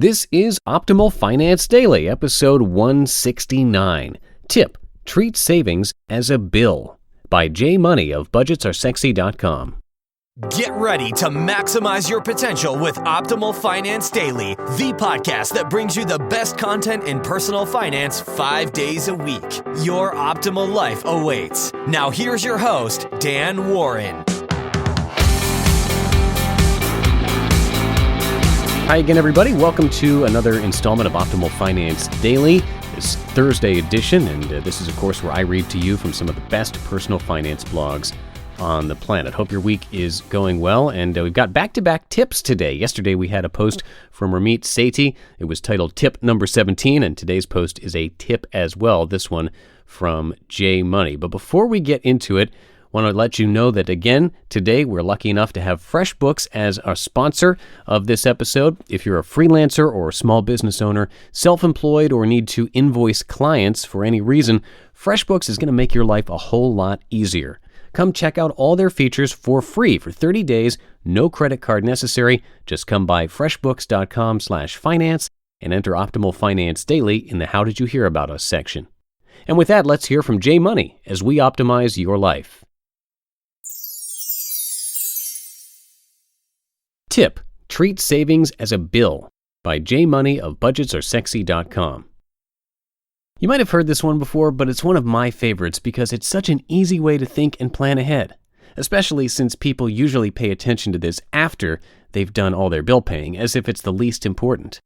This is Optimal Finance Daily, episode 169. Tip, treat savings as a bill, by J Money of budgetsaresexy.com. Get ready to maximize your potential with Optimal Finance Daily, the podcast that brings you the best content in personal finance 5 days a week. Your optimal life awaits. Now here's your host, Dan Warren. Hi again, everybody. Welcome to another installment of Optimal Finance Daily, this Thursday edition, and this is, of course, where I read to you from some of the best personal finance blogs on the planet. Hope your week is going well, and we've got back-to-back tips today. Yesterday we had a post from Ramit Sethi. It was titled Tip Number 17, and today's post is a tip as well, this one from J Money. But before we get into it, I want to let you know that, again, today we're lucky enough to have FreshBooks as our sponsor of this episode. If you're a freelancer or a small business owner, self-employed, or need to invoice clients for any reason, FreshBooks is going to make your life a whole lot easier. Come check out all their features for free for 30 days, no credit card necessary. Just come by freshbooks.com/finance and enter Optimal Finance Daily in the How Did You Hear About Us section. And with that, let's hear from J Money as we optimize your life. Tip, treat savings as a bill, by J Money of budgetsaresexy.com. You might have heard this one before, but it's one of my favorites because it's such an easy way to think and plan ahead, especially since people usually pay attention to this after they've done all their bill paying, as if it's the least important.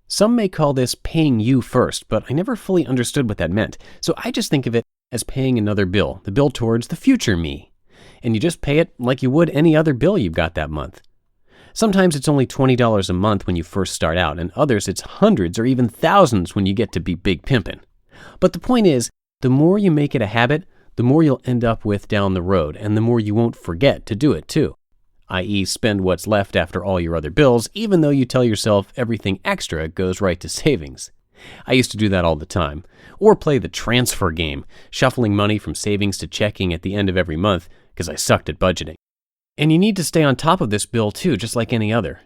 Some may call this paying you first, but I never fully understood what that meant, so I just think of it as paying another bill, the bill towards the future me. And you just pay it like you would any other bill you've got that month. Sometimes it's only $20 a month when you first start out, and others it's hundreds or even thousands when you get to be big pimpin'. But the point is, the more you make it a habit, the more you'll end up with down the road, and the more you won't forget to do it too. I.e., spend what's left after all your other bills, even though you tell yourself everything extra goes right to savings. I used to do that all the time. Or play the transfer game, shuffling money from savings to checking at the end of every month, because I sucked at budgeting. And you need to stay on top of this bill too, just like any other.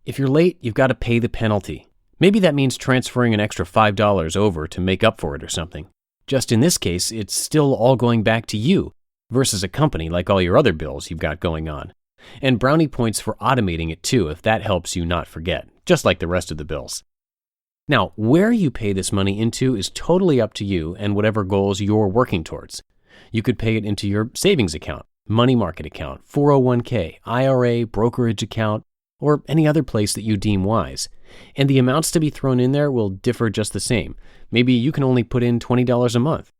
If you're late, you've got to pay the penalty. Maybe that means transferring an extra $5 over to make up for it or something. Just in this case, it's still all going back to you versus a company like all your other bills you've got going on. And brownie points for automating it too, if that helps you not forget, just like the rest of the bills. Now, where you pay this money into is totally up to you and whatever goals you're working towards. You could pay it into your savings account, money market account, 401k, IRA, brokerage account, or any other place that you deem wise. And the amounts to be thrown in there will differ just the same. Maybe you can only put in $20 a month.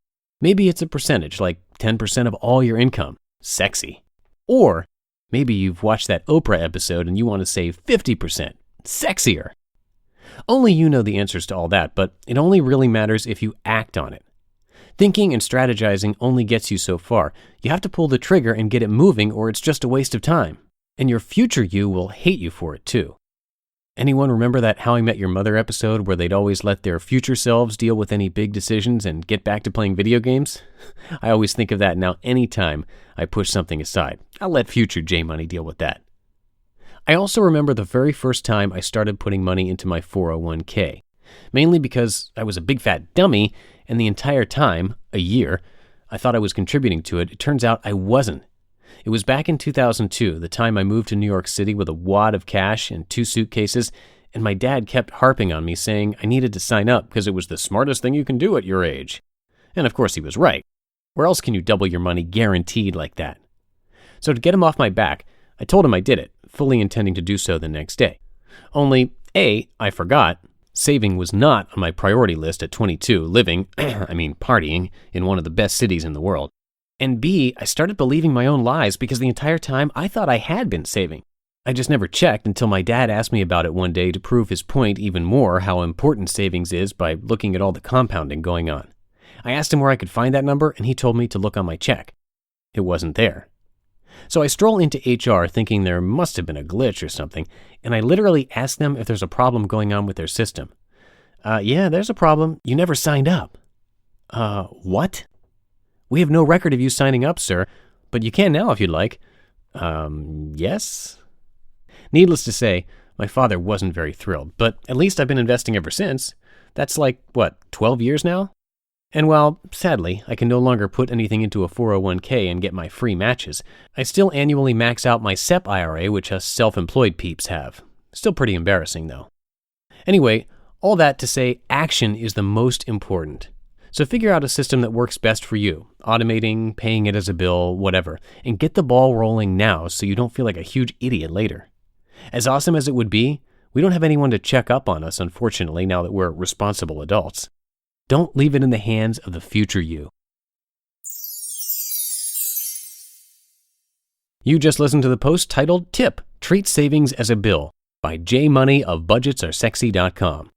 Maybe it's a percentage, like 10% of all your income. Sexy. Or maybe you've watched that Oprah episode and you want to save 50%. Sexier. Only you know the answers to all that, but it only really matters if you act on it. Thinking and strategizing only gets you so far. You have to pull the trigger and get it moving, or it's just a waste of time. And your future you will hate you for it too. Anyone remember that How I Met Your Mother episode where they'd always let their future selves deal with any big decisions and get back to playing video games? I always think of that now anytime I push something aside. I'll let future J Money deal with that. I also remember the very first time I started putting money into my 401k. Mainly because I was a big fat dummy, and the entire time, a year, I thought I was contributing to it. It turns out I wasn't. It was back in 2002, the time I moved to New York City with a wad of cash and 2 suitcases, and my dad kept harping on me saying I needed to sign up because it was the smartest thing you can do at your age. And of course he was right. Where else can you double your money guaranteed like that? So to get him off my back, I told him I did it, fully intending to do so the next day. Only, A, I forgot. Saving was not on my priority list at 22, living, partying, in one of the best cities in the world. And B, I started believing my own lies because the entire time I thought I had been saving. I just never checked until my dad asked me about it one day to prove his point even more, how important savings is, by looking at all the compounding going on. I asked him where I could find that number, and he told me to look on my check. It wasn't there. So I stroll into HR thinking there must have been a glitch or something, and I literally ask them if there's a problem going on with their system. Yeah, there's a problem. You never signed up. What? We have no record of you signing up, sir, but you can now if you'd like. Yes? Needless to say, My father wasn't very thrilled, but at least I've been investing ever since. That's 12 years now? And while, sadly, I can no longer put anything into a 401k and get my free matches, I still annually max out my SEP IRA, which us self-employed peeps have. Still pretty embarrassing, though. Anyway, all that to say, action is the most important. So figure out a system that works best for you, automating, paying it as a bill, whatever, and get the ball rolling now so you don't feel like a huge idiot later. As awesome as it would be, we don't have anyone to check up on us, unfortunately, now that we're responsible adults. Don't leave it in the hands of the future you. You just listened to the post titled Tip, Treat Savings as a Bill by J Money of budgetsaresexy.com.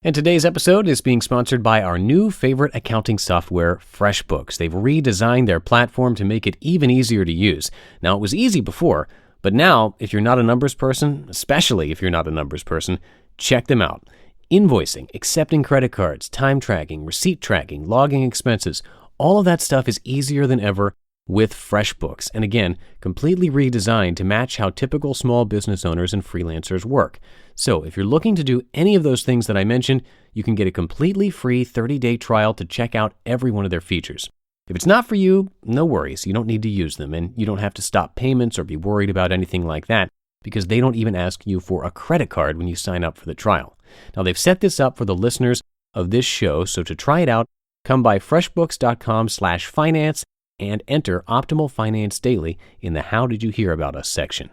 And today's episode is being sponsored by our new favorite accounting software, FreshBooks. They've redesigned their platform to make it even easier to use. Now, it was easy before, but now, if you're not a numbers person, especially if you're not a numbers person, check them out. Invoicing, accepting credit cards, time tracking, receipt tracking, logging expenses, all of that stuff is easier than ever with FreshBooks. And again, completely redesigned to match how typical small business owners and freelancers work. So if you're looking to do any of those things that I mentioned, you can get a completely free 30-day trial to check out every one of their features. If it's not for you, no worries. You don't need to use them, and you don't have to stop payments or be worried about anything like that, because they don't even ask you for a credit card when you sign up for the trial. Now, they've set this up for the listeners of this show, so to try it out, come by freshbooks.com/finance and enter Optimal Finance Daily in the How Did You Hear About Us section.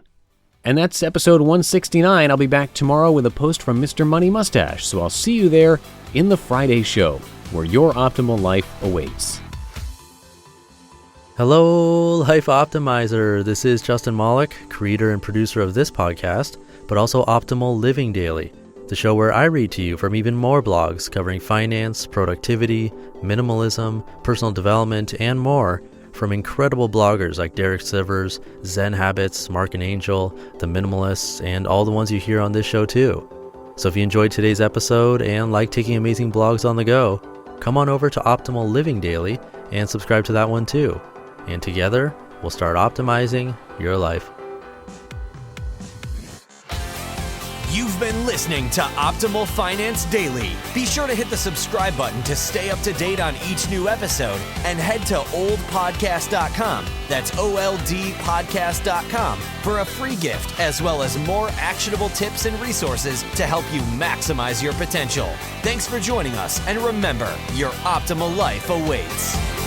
And that's episode 169. I'll be back tomorrow with a post from Mr. Money Mustache, so I'll see you there in the Friday show, where your optimal life awaits. Hello, Life Optimizer. This is Justin Malik, creator and producer of this podcast, but also Optimal Living Daily, the show where I read to you from even more blogs covering finance, productivity, minimalism, personal development, and more from incredible bloggers like Derek Sivers, Zen Habits, Mark and Angel, The Minimalists, and all the ones you hear on this show too. So if you enjoyed today's episode and like taking amazing blogs on the go, come on over to Optimal Living Daily and subscribe to that one too. And together, we'll start optimizing your life. You've been listening to Optimal Finance Daily. Be sure to hit the subscribe button to stay up to date on each new episode and head to oldpodcast.com. That's OLDpodcast.com for a free gift as well as more actionable tips and resources to help you maximize your potential. Thanks for joining us, and remember, your optimal life awaits.